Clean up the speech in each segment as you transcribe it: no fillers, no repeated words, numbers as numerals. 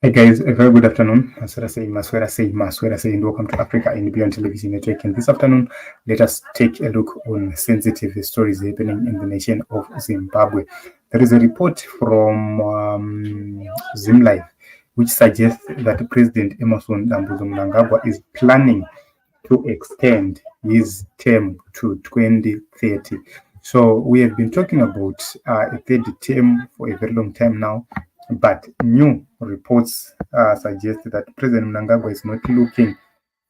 Hey guys, a very good afternoon. Maswera say, and welcome to Africa and Beyond Television Network. And this afternoon, let us take a look on sensitive stories happening in the nation of Zimbabwe. There is a report from ZimLife which suggests that President Emerson Mnangagwa is planning to extend his term to 2030. So we have been talking about a third term for a very long time now, but new reports suggest that President Mnangagwa is not looking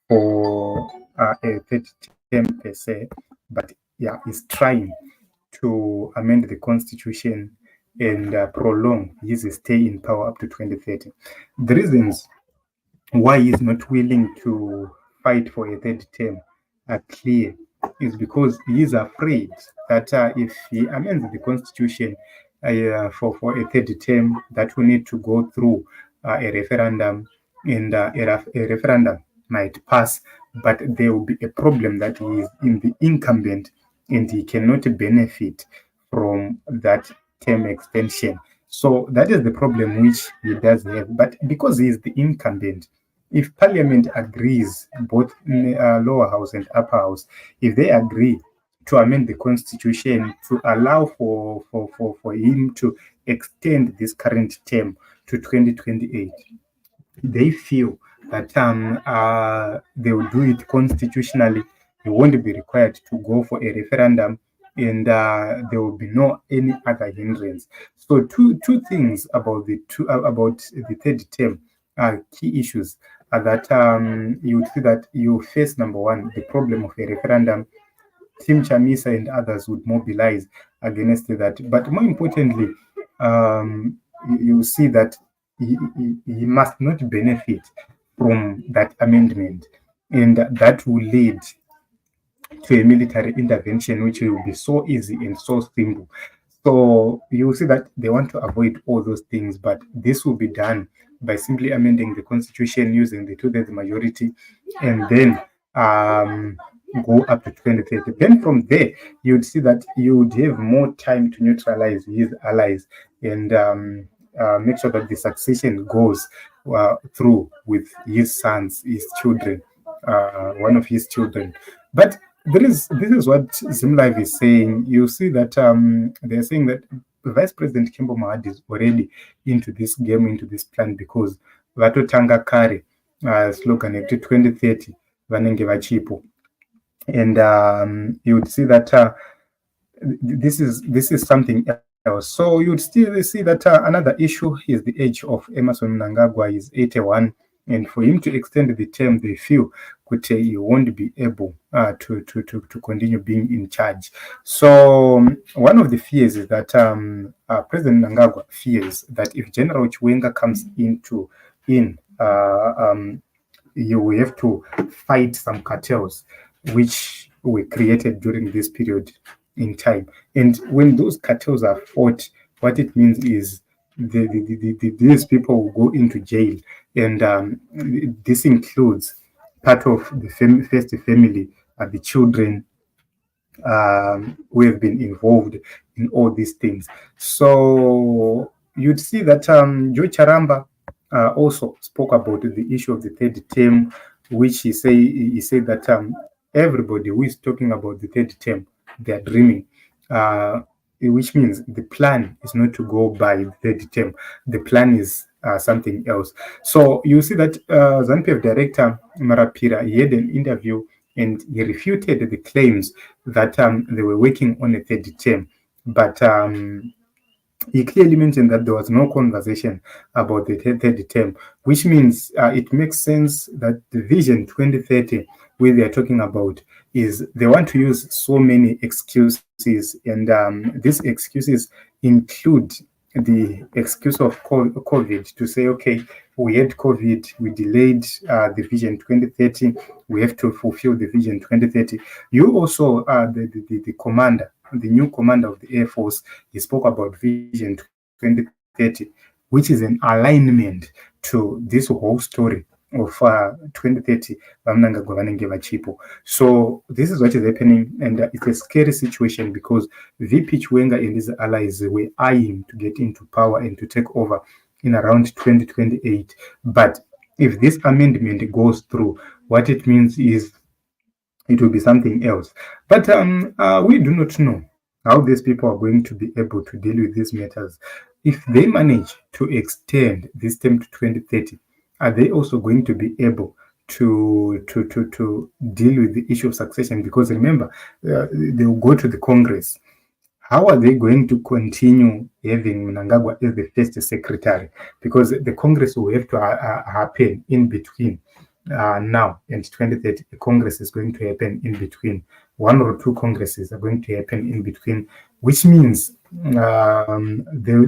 for a third term per se, but is trying to amend the constitution and prolong his stay in power up to 2030. The reasons why he is not willing to fight for a third term are clear. Is because he is afraid that if he amends the constitution for a third term, that will need to go through a referendum, and a referendum might pass, but there will be a problem that he is in the incumbent and he cannot benefit from that term extension. So that is the problem which he does have. But because he is the incumbent, if Parliament agrees, both lower house and upper house, if they agree to amend the constitution to allow for him to extend this current term to 2028, they feel that they will do it constitutionally. He won't be required to go for a referendum, and there will be no any other hindrance. So two things about the third term key issues are that you would see that you face, number one, the problem of a referendum. Tim Chamisa and others would mobilize against that. But more importantly, you see that he must not benefit from that amendment, and that will lead to a military intervention, which will be so easy and so simple. So you see that they want to avoid all those things, but this will be done by simply amending the constitution using the two-thirds majority, and then go up to 2030. Then from there, you would see that you would have more time to neutralize his allies and make sure that the succession goes through with his sons, his children, one of his children. But this is what ZimLive is saying. You see that they're saying that Vice President Kembo Mahadi is already into this game, into this plan, because Vatotanga Kare slogan to 2030 vanenge vachipo. And you would see that this is something else. So you would still see that another issue is the age of Emerson Mnangagwa is 81, and for him to extend the term, they feel he won't be able to continue being in charge. So one of the fears is that President Mnangagwa fears that if General Chiwenga comes in, you will have to fight some cartels which were created during this period in time. And when those cartels are fought, what it means is these people will go into jail, and this includes part of the first family, the children who have been involved in all these things. So you'd see that Joe Charamba also spoke about the issue of the third term, which he said that everybody who is talking about the third term, they are dreaming. Which means the plan is not to go by the third term. The plan is something else. So you see that ZANU-PF director Marapira, he had an interview and he refuted the claims that they were working on a third term. But he clearly mentioned that there was no conversation about the third term, which means it makes sense that the Vision 2030, where they are talking about, is they want to use so many excuses, and these excuses include the excuse of COVID, to say, okay, we had COVID, we delayed the Vision 2030, we have to fulfill the Vision 2030. You also, the commander, the new commander of the Air Force, he spoke about Vision 2030, which is an alignment to this whole story of 2030. So this is what is happening, and it's a scary situation because VP Chiwenga and his allies were eyeing to get into power and to take over in around 2028. But if this amendment goes through, what it means is it will be something else. But we do not know how these people are going to be able to deal with these matters. If they manage to extend this term to 2030, are they also going to be able to deal with the issue of succession? Because remember, they will go to the Congress. How are they going to continue having Mnangagwa as the first secretary? Because the Congress will have to happen in between now and 2030. The Congress is going to happen in between. One or two Congresses are going to happen in between, which means there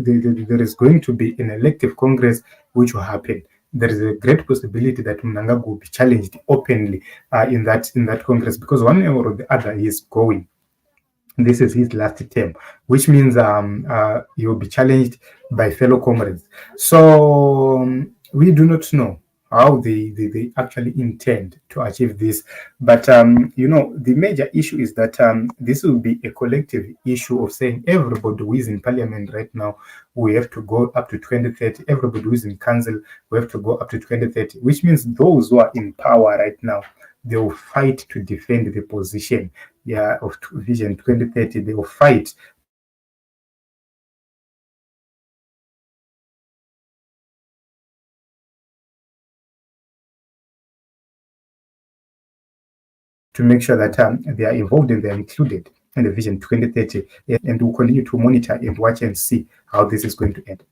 is going to be an elective Congress which will happen. There is a great possibility that Mnangagwa will be challenged openly in that Congress, because one way or the other he is going. This is his last term, which means he will be challenged by fellow comrades. So we do not know how they actually intend to achieve this. But, the major issue is that this will be a collective issue of saying everybody who is in parliament right now, we have to go up to 2030. Everybody who is in council, we have to go up to 2030, which means those who are in power right now, they will fight to defend the position of Vision 2030. They will fight to make sure that they are involved and they are included in the Vision 2030, and we'll continue to monitor and watch and see how this is going to end.